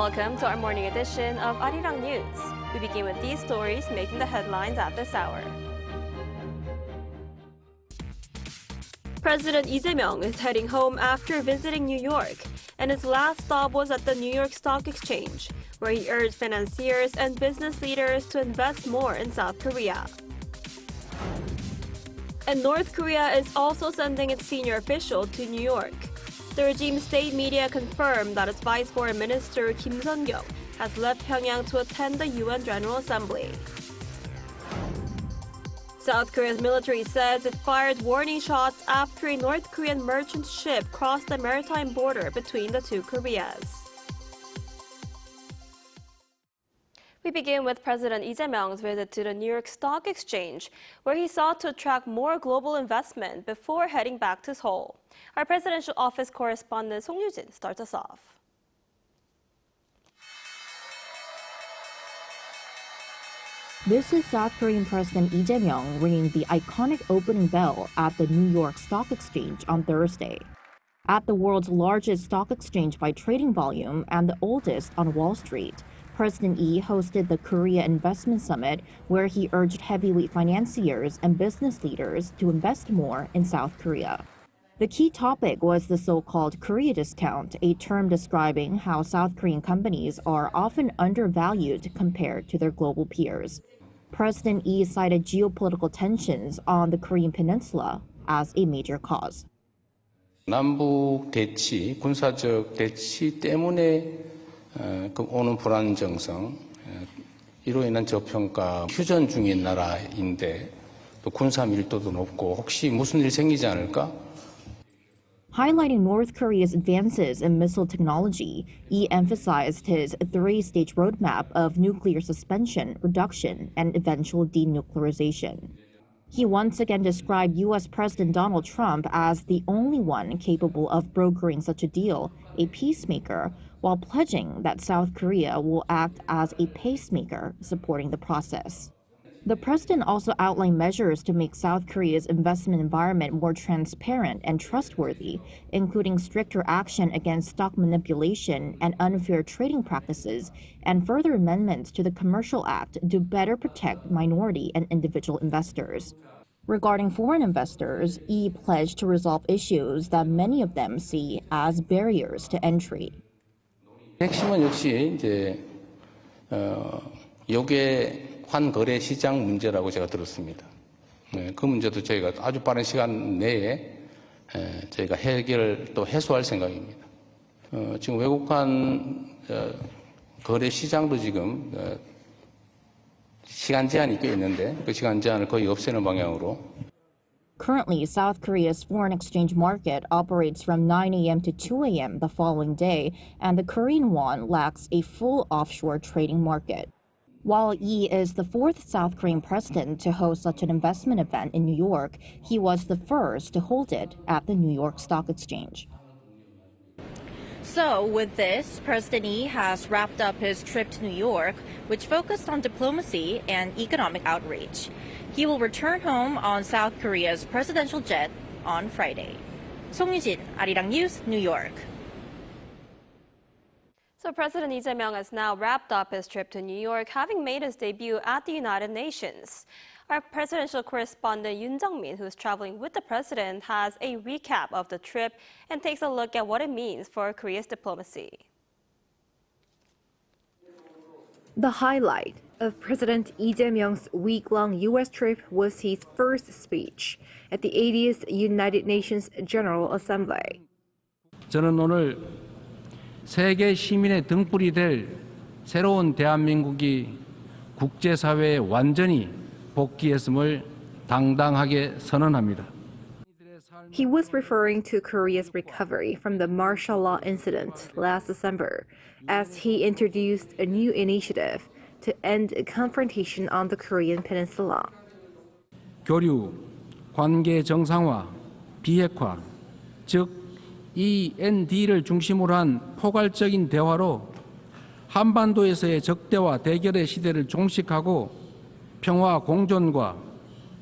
Welcome to our morning edition of Arirang News. We begin with these stories making the headlines at this hour. President Lee Jae-myung is heading home after visiting New York, and his last stop was at the New York Stock Exchange, where he urged financiers and business leaders to invest more in South Korea. And North Korea is also sending its senior official to New York. The regime's state media confirmed that its Vice Foreign Minister Kim Sun-kyung has left Pyongyang to attend the UN General Assembly. South Korea's military says it fired warning shots after a North Korean merchant ship crossed the maritime border between the two Koreas. We begin with President Lee Jae-myung's visit to the New York Stock Exchange, where he sought to attract more global investment before heading back to Seoul. Our presidential office correspondent Song Yoo-jin starts us off. This is South Korean President Lee Jae-myung ringing the iconic opening bell at the New York Stock Exchange on Thursday. At the world's largest stock exchange by trading volume and the oldest on Wall Street, President Lee hosted the Korea Investment Summit, where he urged heavyweight financiers and business leaders to invest more in South Korea. The key topic was the so-called Korea discount, a term describing how South Korean companies are often undervalued compared to their global peers. President Lee cited geopolitical tensions on the Korean peninsula as a major cause. 남북 대치, 군사적 대치 때문에 오는 불안 정성, 이로 인한 저평가, 휴전 중인 나라인데 또 군사 밀도도 높고 혹시 무슨 일 생기지 않을까? Highlighting North Korea's advances in missile technology, Lee emphasized his three-stage roadmap of nuclear suspension, reduction, and eventual denuclearization. He once again described U.S. President Donald Trump as the only one capable of brokering such a deal, a peacemaker, while pledging that South Korea will act as a pacemaker supporting the process. The president also outlined measures to make South Korea's investment environment more transparent and trustworthy, including stricter action against stock manipulation and unfair trading practices, and further amendments to the Commercial Act to better protect minority and individual investors. Regarding foreign investors, Lee pledged to resolve issues that many of them see as barriers to entry. 핵심은 역시 이제 요게 환거래 시장 문제라고 제가 들었습니다. 그 문제도 저희가 아주 빠른 시간 내에 저희가 해결 또 해소할 생각입니다. 지금 외국환 거래 시장도 지금 시간 제한이 꽤 있는데 그 시간 제한을 거의 없애는 방향으로. Currently, South Korea's foreign exchange market operates from 9 a.m. to 2 a.m. the following day, and the Korean won lacks a full offshore trading market. While Lee is the fourth South Korean president to host such an investment event in New York, he was the first to hold it at the New York Stock Exchange. So, with this, President Lee has wrapped up his trip to New York, which focused on diplomacy and economic outreach. He will return home on South Korea's presidential jet on Friday. Song Yoo-jin, Arirang News, New York. So President Lee Jae-myung has now wrapped up his trip to New York, having made his debut at the United Nations. Our presidential correspondent Yoon Jung-min, who is traveling with the president, has a recap of the trip and takes a look at what it means for Korea's diplomacy. The highlight of President Lee Jae-myung's week-long U.S. trip was his first speech at the 80th United Nations General Assembly. 저는 오늘 세계 시민의 등불이 될 새로운 대한민국이 국제사회에 완전히 복귀했음을 당당하게 선언합니다. He was referring to Korea's recovery from the martial law incident last December as he introduced a new initiative to end confrontation on the Korean peninsula. 교류, 관계 정상화, 비핵화, 즉 END를 중심으로 한 포괄적인 대화로 한반도에서의 적대와 대결의 시대를 종식하고 평화 공존과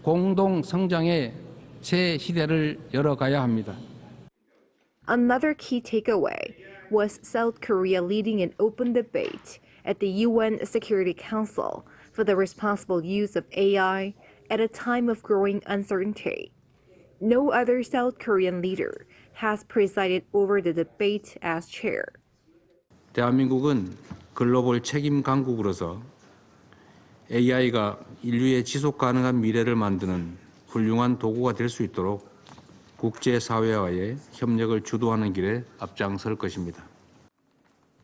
공동 성장의 새 시대를 열어가야 합니다. Another key takeaway was South Korea leading an open debate at the UN Security Council for the responsible use of AI at a time of growing uncertainty. No other South Korean leader has presided over the debate as chair. 대한민국은 글로벌 책임 강국으로서 AI가 인류의 지속 가능한 미래를 만드는 훌륭한 도구가 될 수 있도록 국제사회와의 협력을 주도하는 길에 앞장설 것입니다.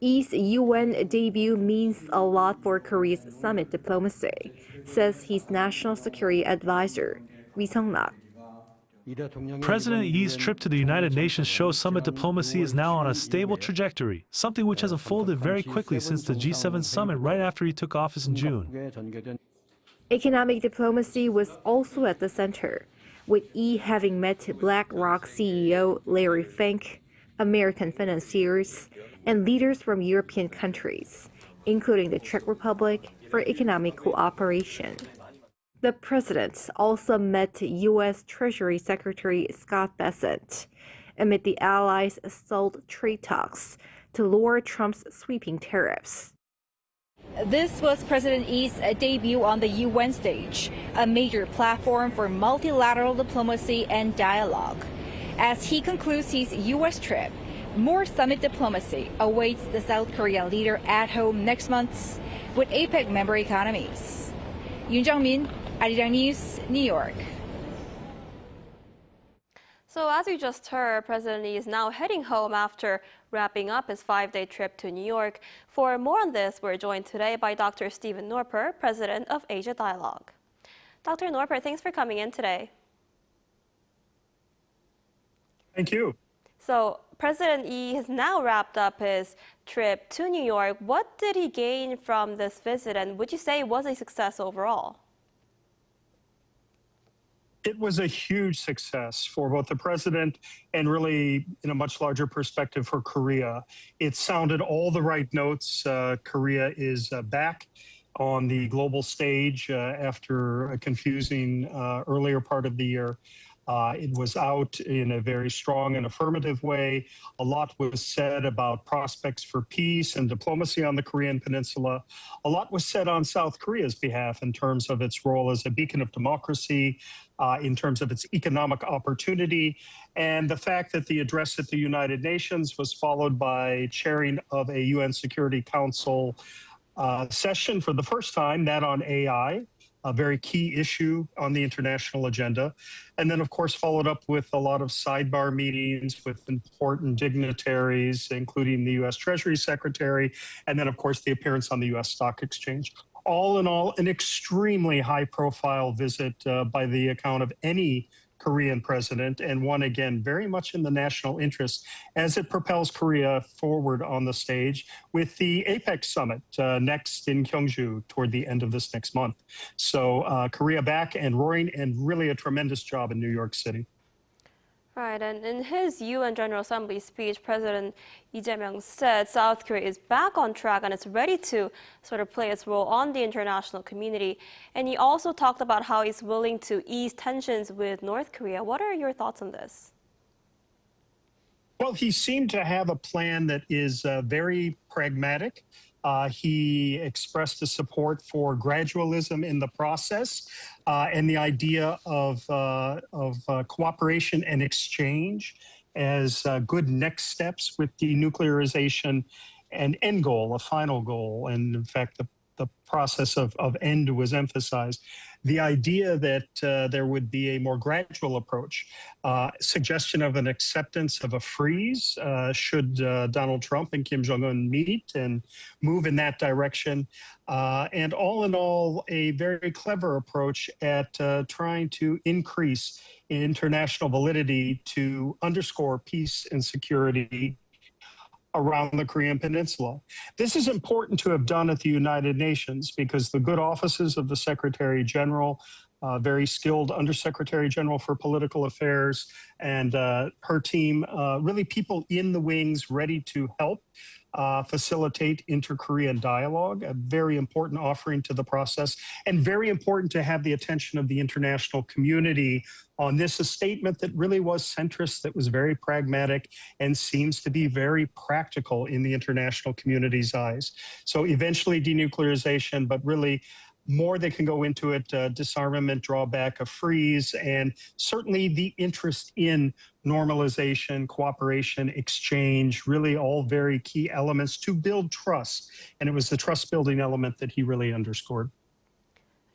Yi's UN debut means a lot for Korea's summit diplomacy, says his national security advisor, Ri Sung-nak. President Yi's trip to the United Nations shows summit diplomacy is now on a stable trajectory, something which has unfolded very quickly since the G7 summit right after he took office in June. Economic diplomacy was also at the center, with Yi having met BlackRock CEO Larry Fink, American financiers, and leaders from European countries, including the Czech Republic, for economic cooperation. The president also met U.S. Treasury Secretary Scott Bessent amid the allies' stalled trade talks to lower Trump's sweeping tariffs. This was President Yi's debut on the UN stage, a major platform for multilateral diplomacy and dialogue. As he concludes his U.S. trip, more summit diplomacy awaits the South Korean leader at home next month with APEC member economies. Yoon Jung-min, Arirang News, New York. So as you just heard, President Lee is now heading home after wrapping up his 5-day trip to New York. For more on this, we're joined today by Dr. Stephen Norper, President of Asia Dialogue. Dr. Norper, thanks for coming in today. Thank you. So President Lee has now wrapped up his trip to New York. What did he gain from this visit, and would you say it was a success overall? It was a huge success for both the president and really, in a much larger perspective, for Korea. It sounded all the right notes. Korea is back on the global stage after a confusing earlier part of the year. It was out in a very strong and affirmative way. A lot was said about prospects for peace and diplomacy on the Korean Peninsula. A lot was said on South Korea's behalf in terms of its role as a beacon of democracy, in terms of its economic opportunity, and the fact that the address at the United Nations was followed by chairing of a UN Security Council session for the first time, that on AI. A very key issue on the international agenda. And then, of course, followed up with a lot of sidebar meetings with important dignitaries, including the U.S. Treasury Secretary, and then, of course, the appearance on the U.S. Stock Exchange. All in all, an extremely high-profile visit by the account of any Korean president, and one, again, very much in the national interest as it propels Korea forward on the stage with the APEC summit next in Gyeongju toward the end of this next month. So Korea back and roaring, and really a tremendous job in New York City. Right, and in his UN General Assembly speech, President Lee Jae-myung said South Korea is back on track and it's ready to sort of play its role on the international community. And he also talked about how he's willing to ease tensions with North Korea. What are your thoughts on this? Well, he seemed to have a plan that is very pragmatic. He expressed a support for gradualism in the process and the idea of cooperation and exchange as good next steps with denuclearization and end goal, a final goal. And in fact, the process of end was emphasized. The idea that there would be a more gradual approach, suggestion of an acceptance of a freeze should Donald Trump and Kim Jong-un meet and move in that direction. And all in all, a very clever approach at trying to increase international validity to underscore peace and security around the Korean Peninsula. This is important to have done at the United Nations because the good offices of the Secretary General, very skilled Undersecretary General for Political Affairs, and her team, really people in the wings ready to help facilitate inter-Korean dialogue, a very important offering to the process, and very important to have the attention of the international community on this, a statement that really was centrist, that was very pragmatic, and seems to be very practical in the international community's eyes. So eventually denuclearization, but really more they can go into it, disarmament, drawback, a freeze, and certainly the interest in normalization, cooperation, exchange, really all very key elements to build trust. And it was the trust building element that he really underscored.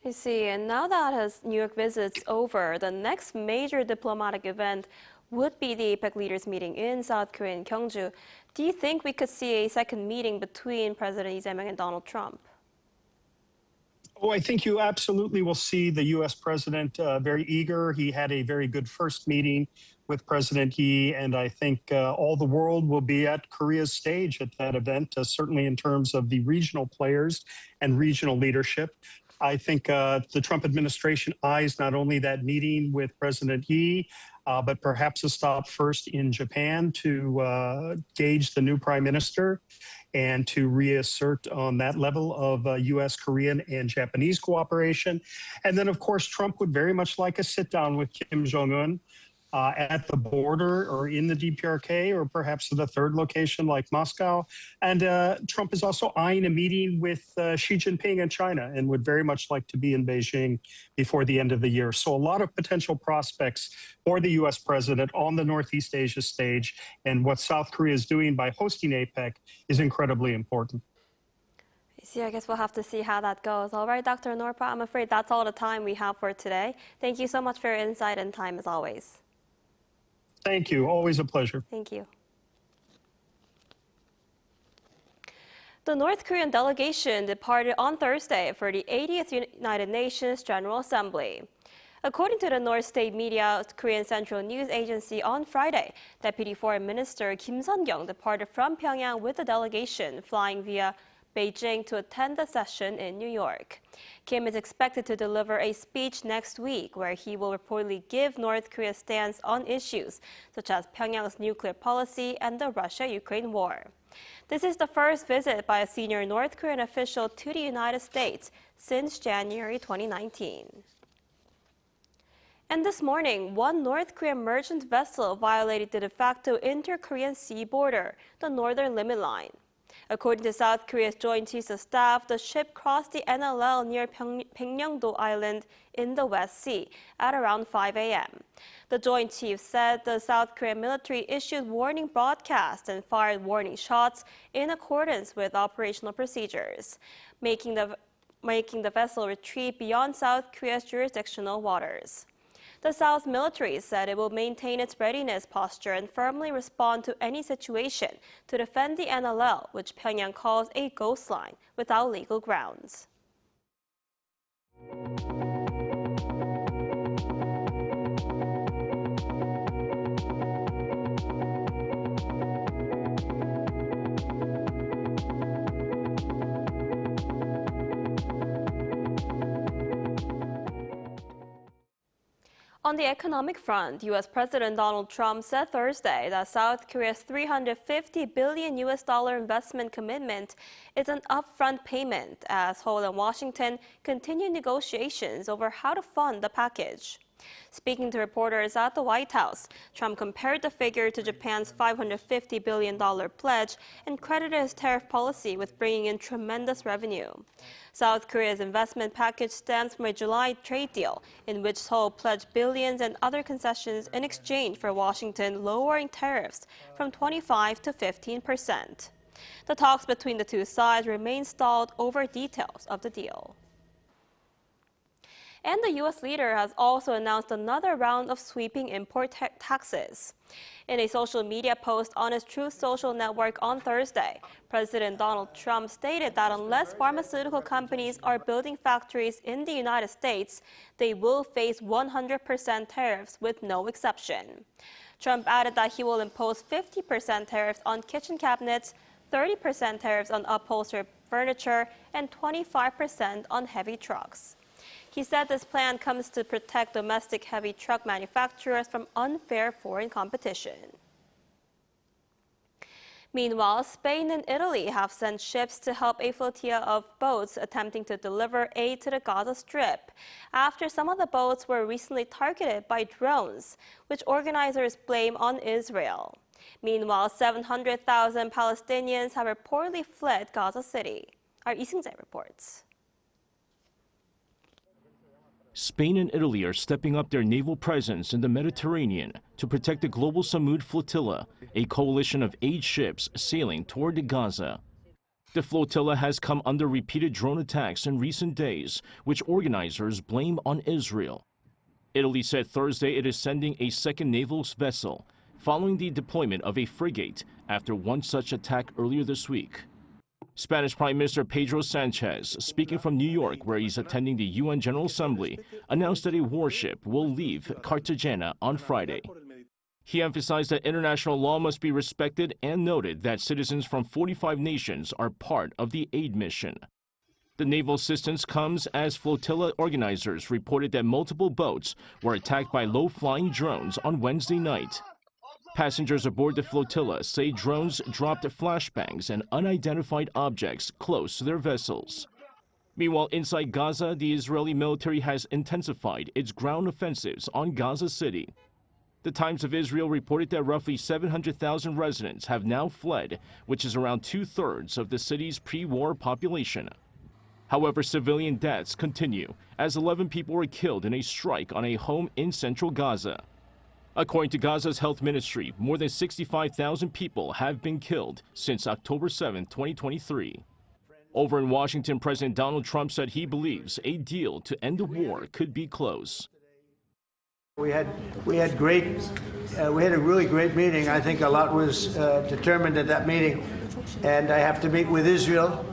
I see. And now that his New York visit's over, the next major diplomatic event would be the APEC leaders meeting in South Korea in Gyeongju. Do you think we could see a second meeting between President Lee Jae-myung and Donald Trump? Oh, I think you absolutely will see the U.S. president very eager. He had a very good first meeting with President Yi, and I think all the world will be at Korea's stage at that event, certainly in terms of the regional players and regional leadership. I think the Trump administration eyes not only that meeting with President Yi, but perhaps a stop first in Japan to gauge the new prime minister and to reassert on that level of U.S., Korean, and Japanese cooperation. And then, of course, Trump would very much like a sit down with Kim Jong-un at the border or in the DPRK, or perhaps at a third location like Moscow. And Trump is also eyeing a meeting with Xi Jinping in China and would very much like to be in Beijing before the end of the year. So a lot of potential prospects for the U.S. president on the Northeast Asia stage. And what South Korea is doing by hosting APEC is incredibly important. See, I guess we'll have to see how that goes. All right, Dr. Norpa, I'm afraid that's all the time we have for today. Thank you so much for your insight and time as always. Thank you. Always a pleasure. Thank you. The North Korean delegation departed on Thursday for the 80th United Nations General Assembly. According to the North State Media Korean Central News Agency on Friday, Deputy Foreign Minister Kim Sun-kyung departed from Pyongyang with the delegation, flying via Beijing to attend the session in New York. Kim is expected to deliver a speech next week where he will reportedly give North Korea's stance on issues such as Pyongyang's nuclear policy and the Russia-Ukraine war. This is the first visit by a senior North Korean official to the United States since January 2019. And this morning, one North Korean merchant vessel violated the de facto inter-Korean sea border, the Northern Limit Line. According to South Korea's Joint Chiefs of Staff, the ship crossed the NLL near Baekneungdo Island in the West Sea at around 5 a.m. The Joint Chiefs said the South Korean military issued warning broadcasts and fired warning shots in accordance with operational procedures, making the vessel retreat beyond South Korea's jurisdictional waters. The South military said it will maintain its readiness posture and firmly respond to any situation to defend the NLL, which Pyongyang calls a ghost line without legal grounds. On the economic front, U.S. President Donald Trump said Thursday that South Korea's $350 billion investment commitment is an upfront payment as Seoul and Washington continue negotiations over how to fund the package. Speaking to reporters at the White House, Trump compared the figure to Japan's $550 billion pledge and credited his tariff policy with bringing in tremendous revenue. South Korea's investment package stems from a July trade deal in which Seoul pledged billions and other concessions in exchange for Washington lowering tariffs from 25% to 15%. The talks between the two sides remain stalled over details of the deal. And the U.S. leader has also announced another round of sweeping import taxes. In a social media post on his Truth Social network on Thursday, President Donald Trump stated that unless pharmaceutical companies are building factories in the United States, they will face 100% tariffs with no exception. Trump added that he will impose 50% tariffs on kitchen cabinets, 30% tariffs on upholstered furniture, and 25% on heavy trucks. He said this plan comes to protect domestic heavy truck manufacturers from unfair foreign competition. Meanwhile, Spain and Italy have sent ships to help a flotilla of boats attempting to deliver aid to the Gaza Strip after some of the boats were recently targeted by drones, which organizers blame on Israel. Meanwhile, 700,000 Palestinians have reportedly fled Gaza City. Our Lee Seung-jae reports. Spain and Italy are stepping up their naval presence in the Mediterranean to protect the global Samud flotilla, a coalition of 8 ships sailing toward Gaza. The flotilla has come under repeated drone attacks in recent days, which organizers blame on Israel. Italy said Thursday it is sending a second naval vessel, following the deployment of a frigate after one such attack earlier this week. Spanish Prime Minister Pedro Sanchez, speaking from New York where he's attending the UN General Assembly, announced that a warship will leave Cartagena on Friday. He emphasized that international law must be respected and noted that citizens from 45 nations are part of the aid mission. The naval assistance comes as flotilla organizers reported that multiple boats were attacked by low-flying drones on Wednesday night. Passengers aboard the flotilla say drones dropped flashbangs and unidentified objects close to their vessels. Meanwhile, inside Gaza, the Israeli military has intensified its ground offensives on Gaza City. The Times of Israel reported that roughly 700,000 residents have now fled, which is around 2/3 of the city's pre-war population. However, civilian deaths continue, as 11 people were killed in a strike on a home in central Gaza. According to Gaza's health ministry, more than 65,000 people have been killed since October 7, 2023. Over in Washington, President Donald Trump said he believes a deal to end the war could be close. We had a really great meeting. I think a lot was determined at that meeting, and I have to meet with Israel,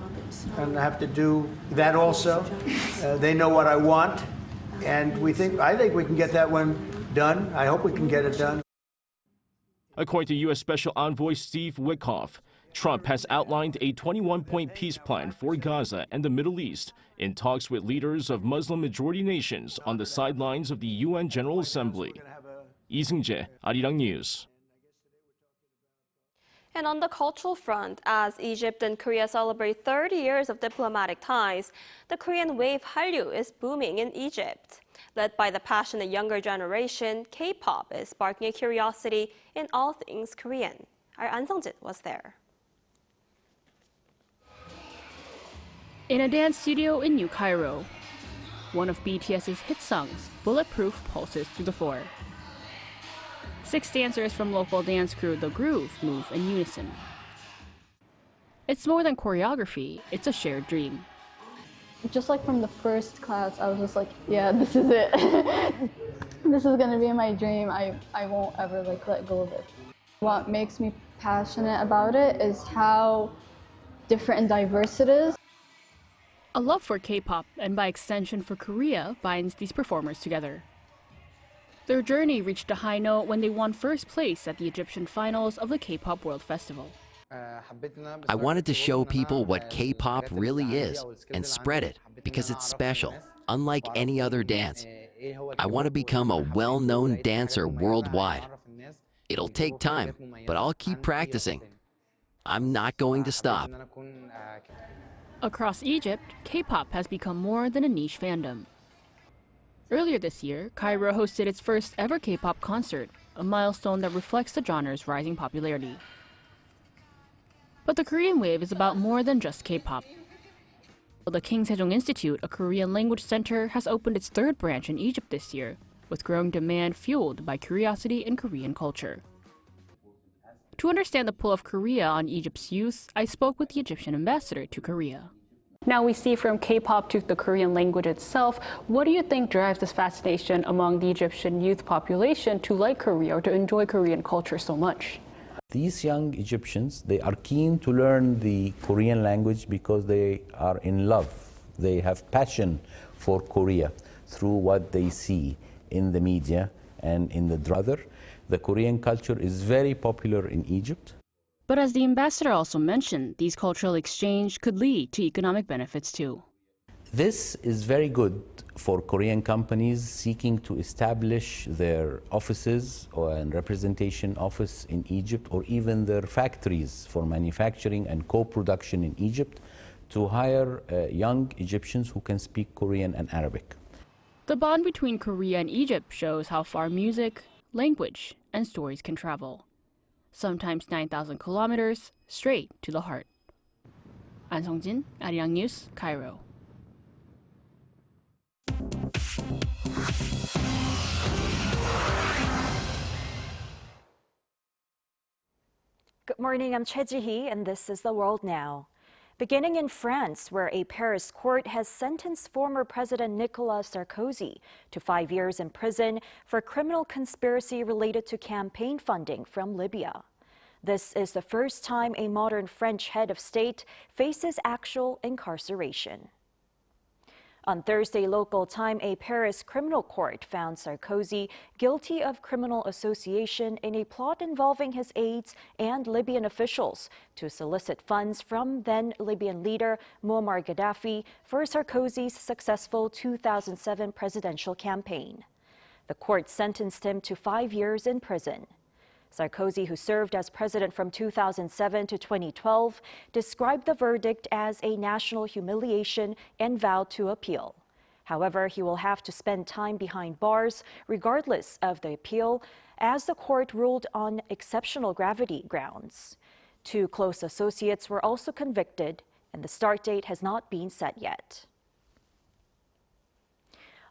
and I have to do that also. They know what I want, and I think we can get that one done. I hope we can get it done. According to U.S. Special Envoy Steve Witkoff, Trump has outlined a 21-point peace plan for Gaza and the Middle East in talks with leaders of Muslim-majority nations on the sidelines of the UN General Assembly. Lee Seung-jae, Arirang News. And on the cultural front, as Egypt and Korea celebrate 30 years of diplomatic ties, the Korean wave Hallyu is booming in Egypt. Led by the passionate younger generation, K-pop is sparking a curiosity in all things Korean. Our An Sung-jin was there. In a dance studio in New Cairo, one of BTS's hit songs, Bulletproof, pulses through the floor. 6 dancers from local dance crew The Groove move in unison. It's more than choreography, it's a shared dream. Just like from the first class, I was just like, yeah, this is it. This is gonna be my dream. I won't ever let go of it. What makes me passionate about it is how different and diverse it is. A love for K-pop, and by extension for Korea, binds these performers together. Their journey reached a high note when they won first place at the Egyptian finals of the K-pop World Festival. I wanted to show people what K-pop really is and spread it because it's special, unlike any other dance. I want to become a well-known dancer worldwide. It'll take time, but I'll keep practicing. I'm not going to stop. Across Egypt, K-pop has become more than a niche fandom. Earlier this year, Cairo hosted its first ever K-pop concert, a milestone that reflects the genre's rising popularity. But the Korean wave is about more than just K-pop. The King Sejong Institute, a Korean language center, has opened its 3rd branch in Egypt this year, with growing demand fueled by curiosity in Korean culture. To understand the pull of Korea on Egypt's youth, I spoke with the Egyptian ambassador to Korea. Now we see from K-pop to the Korean language itself, what do you think drives this fascination among the Egyptian youth population to like Korea or to enjoy Korean culture so much? These young Egyptians, they are keen to learn the Korean language because they are in love. They have passion for Korea through what they see in the media and in the drama. The Korean culture is very popular in Egypt. But as the ambassador also mentioned, these cultural exchange could lead to economic benefits too. This is very good for Korean companies seeking to establish their offices and representation office in Egypt, or even their factories for manufacturing and co-production in Egypt, to hire young Egyptians who can speak Korean and Arabic. The bond between Korea and Egypt shows how far music, language, and stories can travel. Sometimes 9,000 kilometers straight to the heart. An Sung-jin, Arirang News, Cairo. Good morning, I'm Choi Ji-hee, and this is The World Now. Beginning in France, where a Paris court has sentenced former President Nicolas Sarkozy to 5 years in prison for criminal conspiracy related to campaign funding from Libya. This is the first time a modern French head of state faces actual incarceration. On Thursday local time, a Paris criminal court found Sarkozy guilty of criminal association in a plot involving his aides and Libyan officials to solicit funds from then Libyan leader Muammar Gaddafi for Sarkozy's successful 2007 presidential campaign. The court sentenced him to 5 years in prison. Sarkozy, who served as president from 2007 to 2012, described the verdict as a national humiliation and vowed to appeal. However, he will have to spend time behind bars regardless of the appeal, as the court ruled on exceptional gravity grounds. 2 close associates were also convicted, and the start date has not been set yet.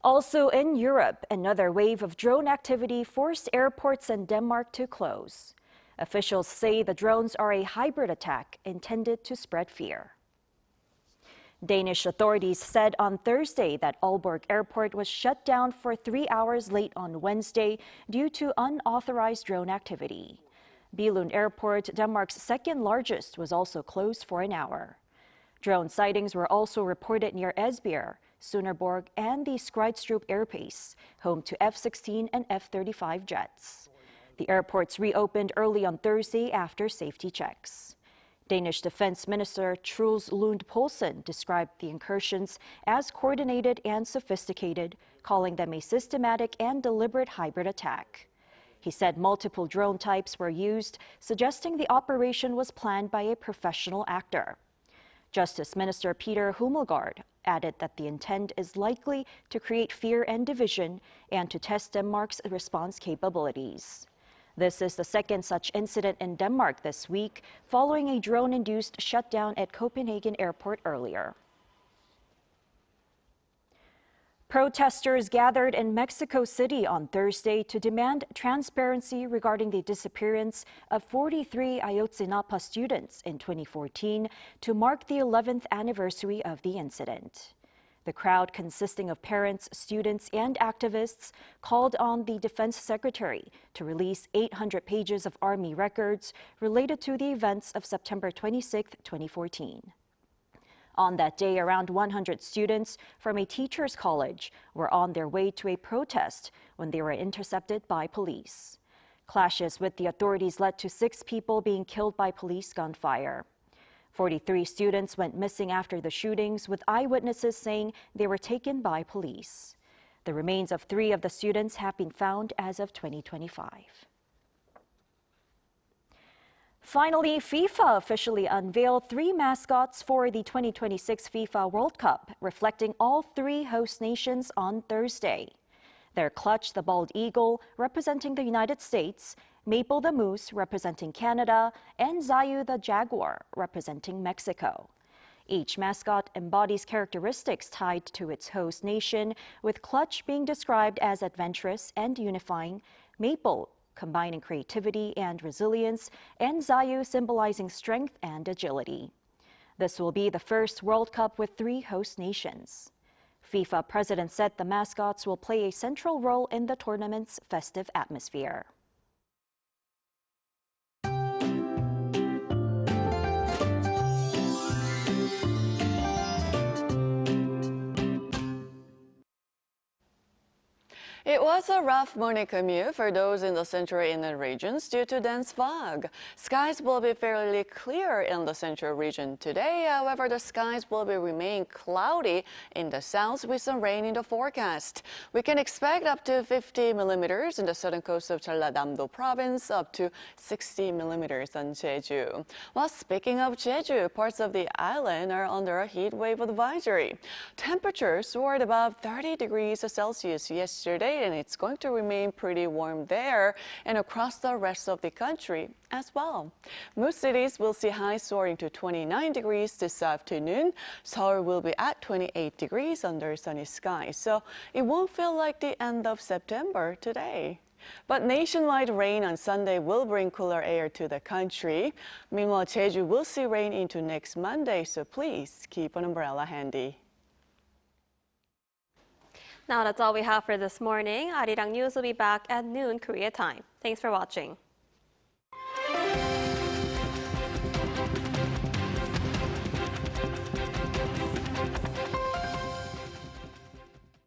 Also in Europe, another wave of drone activity forced airports in Denmark to close. Officials say the drones are a hybrid attack intended to spread fear. Danish authorities said on Thursday that Aalborg Airport was shut down for 3 hours late on Wednesday due to unauthorized drone activity. Billund Airport, Denmark's second largest, was also closed for an hour. Drone sightings were also reported near Esbjerg, Sønderborg, and the Skridstrup Airbase, home to F-16 and F-35 jets. The airports reopened early on Thursday after safety checks. Danish Defense Minister Truls Lund Poulsen described the incursions as coordinated and sophisticated, calling them a systematic and deliberate hybrid attack. He said multiple drone types were used, suggesting the operation was planned by a professional actor. Justice Minister Peter Hummelgaard added that the intent is likely to create fear and division and to test Denmark's response capabilities. This is the second such incident in Denmark this week, following a drone-induced shutdown at Copenhagen Airport earlier. Protesters gathered in Mexico City on Thursday to demand transparency regarding the disappearance of 43 Ayotzinapa students in 2014 to mark the 11th anniversary of the incident. The crowd, consisting of parents, students, and activists, called on the Defense Secretary to release 800 pages of Army records related to the events of September 26, 2014. On that day, around 100 students from a teachers' college were on their way to a protest when they were intercepted by police. Clashes with the authorities led to 6 people being killed by police gunfire. 43 students went missing after the shootings, with eyewitnesses saying they were taken by police. The remains of 3 of the students have been found as of 2025. Finally, FIFA officially unveiled 3 mascots for the 2026 FIFA World Cup, reflecting all 3 host nations on Thursday. They're Clutch the bald eagle, representing the United States, Maple the moose, representing Canada, and Zayu the jaguar, representing Mexico. Each mascot embodies characteristics tied to its host nation, with Clutch being described as adventurous and unifying, Maple combining creativity and resilience, and Zayu symbolizing strength and agility. This will be the first World Cup with 3 host nations. FIFA president said the mascots will play a central role in the tournament's festive atmosphere. It was a rough morning commute for those in the central inland regions due to dense fog. Skies will be fairly clear in the central region today. However, the skies will remain cloudy in the south with some rain in the forecast. We can expect up to 50 millimeters in the southern coast of Jeollanam-do Province, up to 60 millimeters on Jeju. Well, speaking of Jeju, parts of the island are under a heat wave advisory. Temperatures soared above 30 degrees Celsius yesterday, and it's going to remain pretty warm there and across the rest of the country as well. Most cities will see highs soaring to 29 degrees this afternoon. Seoul will be at 28 degrees under sunny skies, so it won't feel like the end of September today. But nationwide rain on Sunday will bring cooler air to the country. Meanwhile, Jeju will see rain into next Monday, so please keep an umbrella handy. Now that's all we have for this morning. Arirang News will be back at noon Korea time. Thanks for watching.